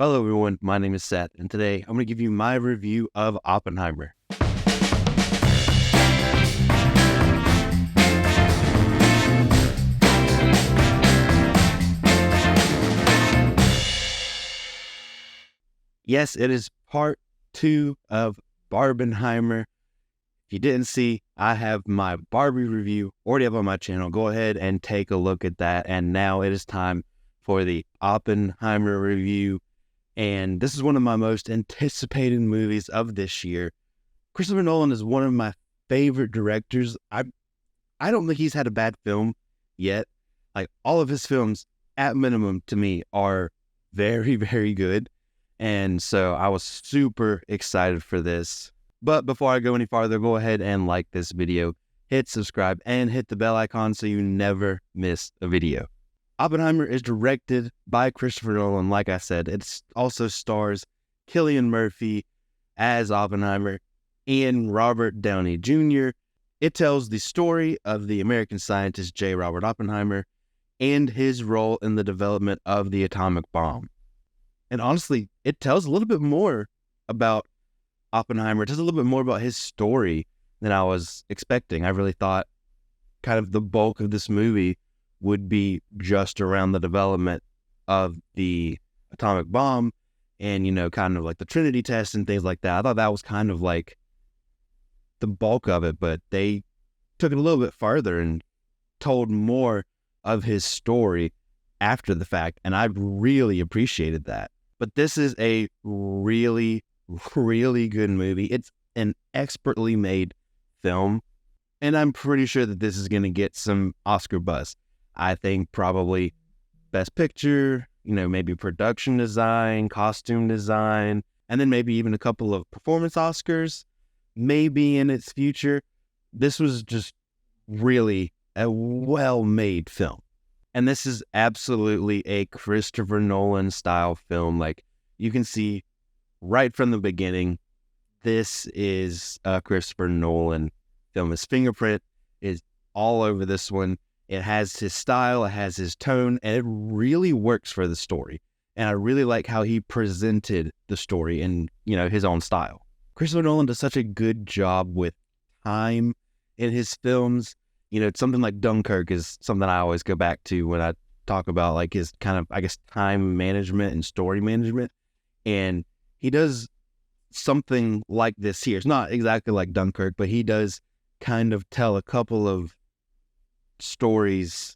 Hello, everyone. My name is Seth, and today I'm going to give you my review of Oppenheimer. Yes, it is part 2 of Barbenheimer. If you didn't see, I have my Barbie review already up on my channel. Go ahead and take a look at that. And now it is time for the Oppenheimer review. And this is one of my most anticipated movies of this year. Christopher Nolan is one of my favorite directors. I don't think he's had a bad film yet. Like, all of his films, at minimum, to me, are very, very good. And so I was super excited for this. But before I go any farther, go ahead and like this video, hit subscribe, and hit the bell icon so you never miss a video. Oppenheimer is directed by Christopher Nolan. Like I said, it also stars Cillian Murphy as Oppenheimer and Robert Downey Jr. It tells the story of the American scientist J. Robert Oppenheimer and his role in the development of the atomic bomb. And honestly, it tells a little bit more about Oppenheimer. It tells a little bit more about his story than I was expecting. I really thought kind of the bulk of this movie would be just around the development of the atomic bomb and, kind of like the Trinity test and things like that. I thought that was kind of like the bulk of it, but they took it a little bit farther and told more of his story after the fact, and I really appreciated that. But this is a really, really good movie. It's an expertly made film, and I'm pretty sure that this is going to get some Oscar buzz. I think probably Best Picture, maybe production design, costume design, and then maybe even a couple of performance Oscars, maybe in its future. This was just really a well-made film. And this is absolutely a Christopher Nolan style film. Like, you can see right from the beginning, this is a Christopher Nolan film. His fingerprint is all over this one. It has his style, it has his tone, and it really works for the story. And I really like how he presented the story in, his own style. Christopher Nolan does such a good job with time in his films. Something like Dunkirk is something I always go back to when I talk about like his kind of, time management and story management. And he does something like this here. It's not exactly like Dunkirk, but he does kind of tell a couple of stories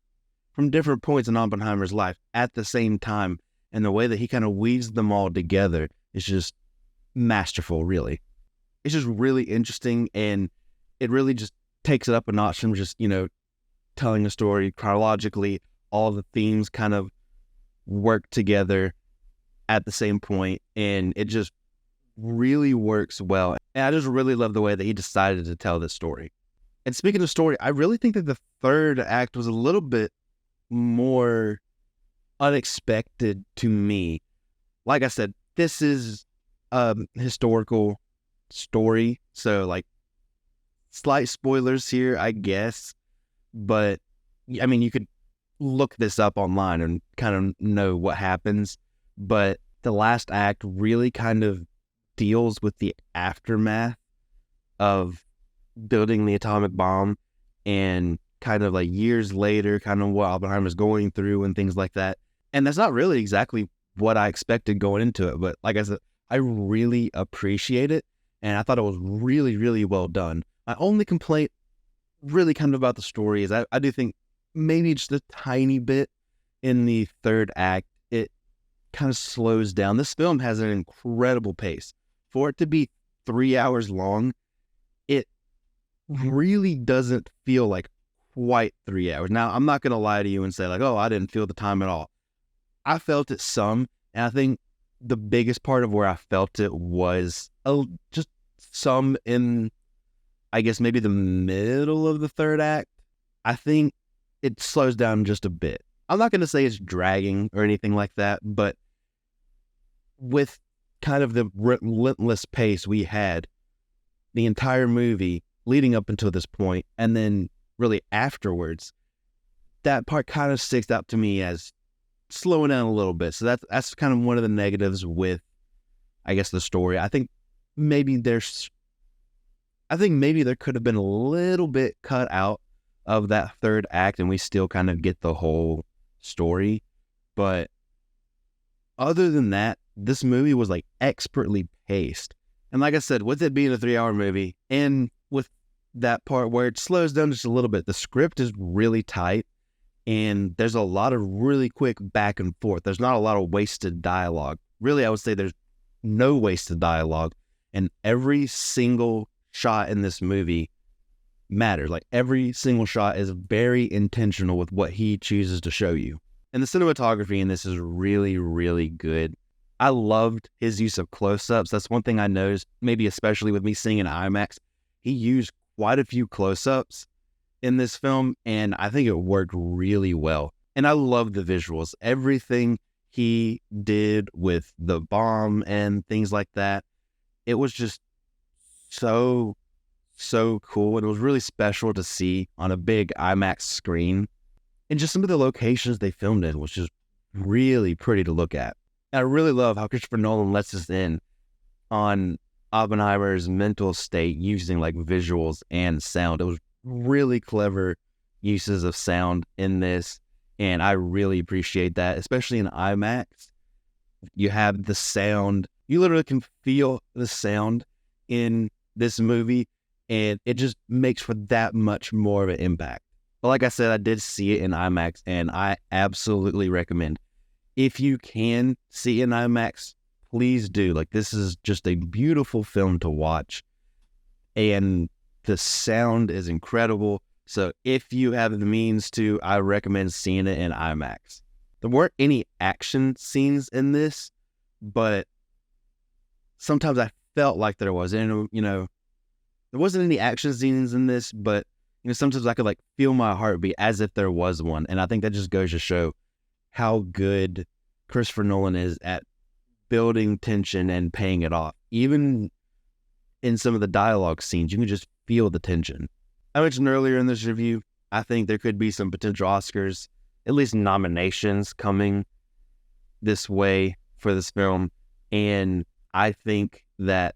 from different points in Oppenheimer's life at the same time. And the way that he kind of weaves them all together is just masterful, really. It's just really interesting, and it really just takes it up a notch from just, telling a story chronologically. All the themes kind of work together at the same point, and it just really works well. And I just really love the way that he decided to tell this story. And speaking of story, I really think that the third act was a little bit more unexpected to me. Like I said, this is a historical story, so like slight spoilers here, I guess. But I mean, you could look this up online and kind of know what happens. But the last act really kind of deals with the aftermath of building the atomic bomb and kind of like years later, kind of what Oppenheimer's going through and things like that. And that's not really exactly what I expected going into it. But like I said, I really appreciate it. And I thought it was really, really well done. My only complaint really kind of about the story is I do think maybe just a tiny bit in the third act, it kind of slows down. This film has an incredible pace. For it to be 3 hours long, it really doesn't feel like quite 3 hours. Now, I'm not going to lie to you and say like, oh, I didn't feel the time at all. I felt it some, and I think the biggest part of where I felt it was just some in, I guess, maybe the middle of the third act. I think it slows down just a bit. I'm not going to say it's dragging or anything like that, but with kind of the relentless pace we had the entire movie leading up until this point, and then really afterwards, that part kind of sticks out to me as slowing down a little bit. So that's kind of one of the negatives with, I guess, the story. I think maybe there could have been a little bit cut out of that third act and we still kind of get the whole story. But other than that, this movie was like expertly paced. And like I said, with it being a 3-hour movie and with that part where it slows down just a little bit, the script is really tight and there's a lot of really quick back and forth. There's not a lot of wasted dialogue. Really, I would say there's no wasted dialogue, and every single shot in this movie matters. Like every single shot is very intentional with what he chooses to show you. And the cinematography in this is really, really good. I loved his use of close-ups. That's one thing I noticed, maybe especially with me seeing in IMAX. He used quite a few close-ups in this film, and I think it worked really well. And I love the visuals. Everything he did with the bomb and things like that, it was just so cool. And it was really special to see on a big IMAX screen. And just some of the locations they filmed in was just really pretty to look at. And I really love how Christopher Nolan lets us in on Oppenheimer's mental state using like visuals and sound. It was really clever uses of sound in this, and I really appreciate that, especially in IMAX. You have the sound. You literally can feel the sound in this movie, and it just makes for that much more of an impact. But like I said, I did see it in IMAX, and I absolutely recommend. If you can see it in IMAX, please do. Like, this is just a beautiful film to watch, and the sound is incredible. So if you have the means to, I recommend seeing it in IMAX. There weren't any action scenes in this, but sometimes I felt like there was. And, there wasn't any action scenes in this, but, sometimes I could like feel my heartbeat as if there was one. And I think that just goes to show how good Christopher Nolan is at building tension and paying it off. Even in some of the dialogue scenes, you can just feel the tension. I mentioned earlier in this review, I think there could be some potential Oscars, at least nominations coming this way for this film. And I think that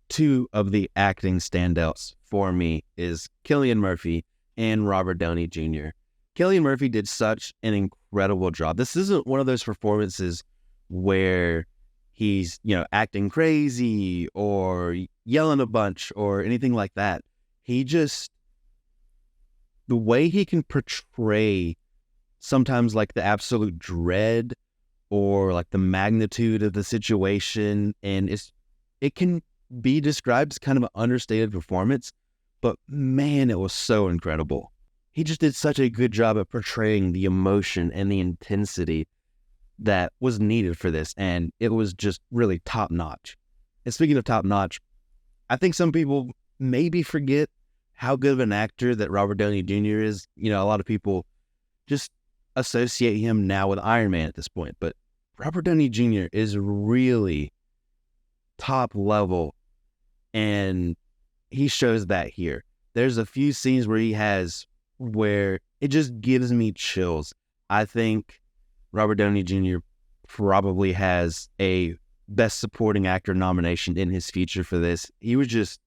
two of the acting standouts for me is Cillian Murphy and Robert Downey Jr. Cillian Murphy did such an incredible job. This isn't one of those performances where he's, acting crazy or yelling a bunch or anything like that. The way he can portray sometimes like the absolute dread or like the magnitude of the situation, and it can be described as kind of an understated performance, but man, it was so incredible. He just did such a good job at portraying the emotion and the intensity that was needed for this, and it was just really top notch. And speaking of top notch, I think some people maybe forget how good of an actor that Robert Downey Jr. is. A lot of people just associate him now with Iron Man at this point, but Robert Downey Jr. is really top level, and he shows that here. There's a few scenes where it just gives me chills. I think Robert Downey Jr. probably has a Best Supporting Actor nomination in his future for this. He was just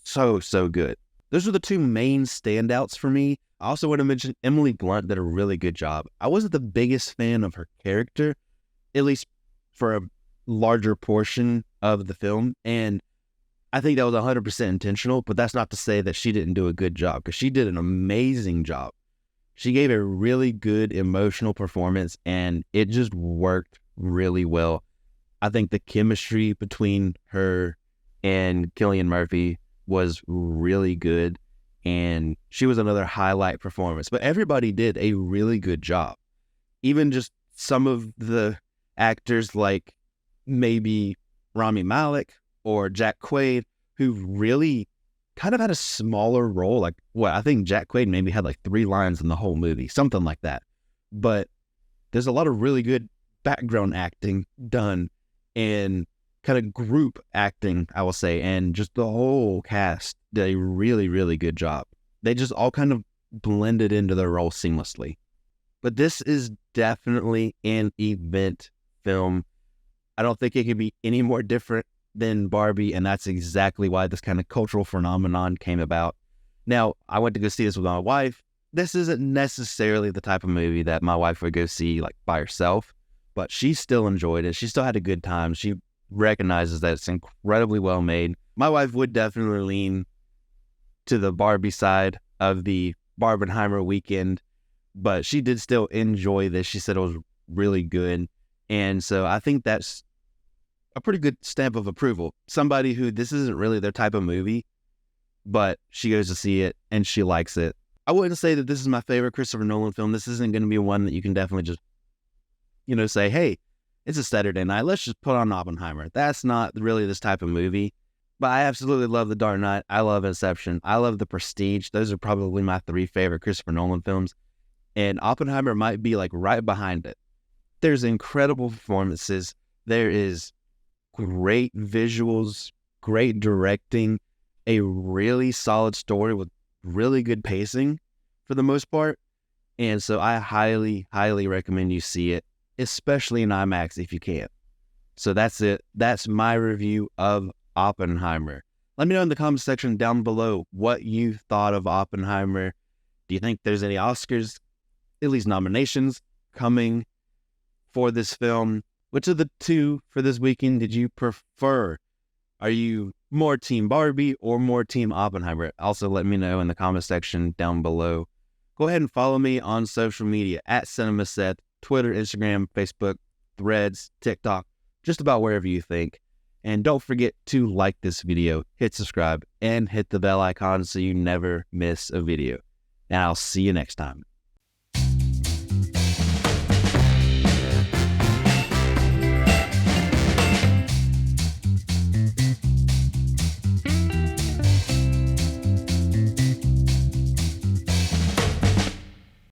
so good. Those are the two main standouts for me. I also want to mention Emily Blunt did a really good job. I wasn't the biggest fan of her character, at least for a larger portion of the film, and I think that was 100% intentional, but that's not to say that she didn't do a good job, because she did an amazing job. She gave a really good emotional performance, and it just worked really well. I think the chemistry between her and Cillian Murphy was really good, and she was another highlight performance. But everybody did a really good job. Even just some of the actors like maybe Rami Malek or Jack Quaid, who really kind of had a smaller role. I think Jack Quaid maybe had like 3 lines in the whole movie, something like that. But there's a lot of really good background acting done and kind of group acting, I will say, and just the whole cast did a really, really good job. They just all kind of blended into their role seamlessly. But this is definitely an event film. I don't think it could be any more different than Barbie, and that's exactly why this kind of cultural phenomenon came about. Now, I went to go see this with my wife. This isn't necessarily the type of movie that my wife would go see like by herself, but she still enjoyed it. She still had a good time. She recognizes that it's incredibly well made. My wife would definitely lean to the Barbie side of the Barbenheimer weekend, but she did still enjoy this. She said it was really good. And so I think that's a pretty good stamp of approval. Somebody who this isn't really their type of movie, but she goes to see it and she likes it. I wouldn't say that this is my favorite Christopher Nolan film. This isn't going to be one that you can definitely just, say, hey, it's a Saturday night, let's just put on Oppenheimer. That's not really this type of movie. But I absolutely love The Dark Knight. I love Inception. I love The Prestige. Those are probably my 3 favorite Christopher Nolan films. And Oppenheimer might be like right behind it. There's incredible performances. There is great visuals, great directing, a really solid story with really good pacing for the most part. And so I highly, highly recommend you see it, especially in IMAX if you can. So that's it. That's my review of Oppenheimer. Let me know in the comment section down below what you thought of Oppenheimer. Do you think there's any Oscars, at least nominations, coming for this film? Which of the 2 for this weekend did you prefer? Are you more Team Barbie or more Team Oppenheimer? Also, let me know in the comment section down below. Go ahead and follow me on social media at CinemaSeth, Twitter, Instagram, Facebook, Threads, TikTok, just about wherever you think. And don't forget to like this video, hit subscribe, and hit the bell icon so you never miss a video. And I'll see you next time.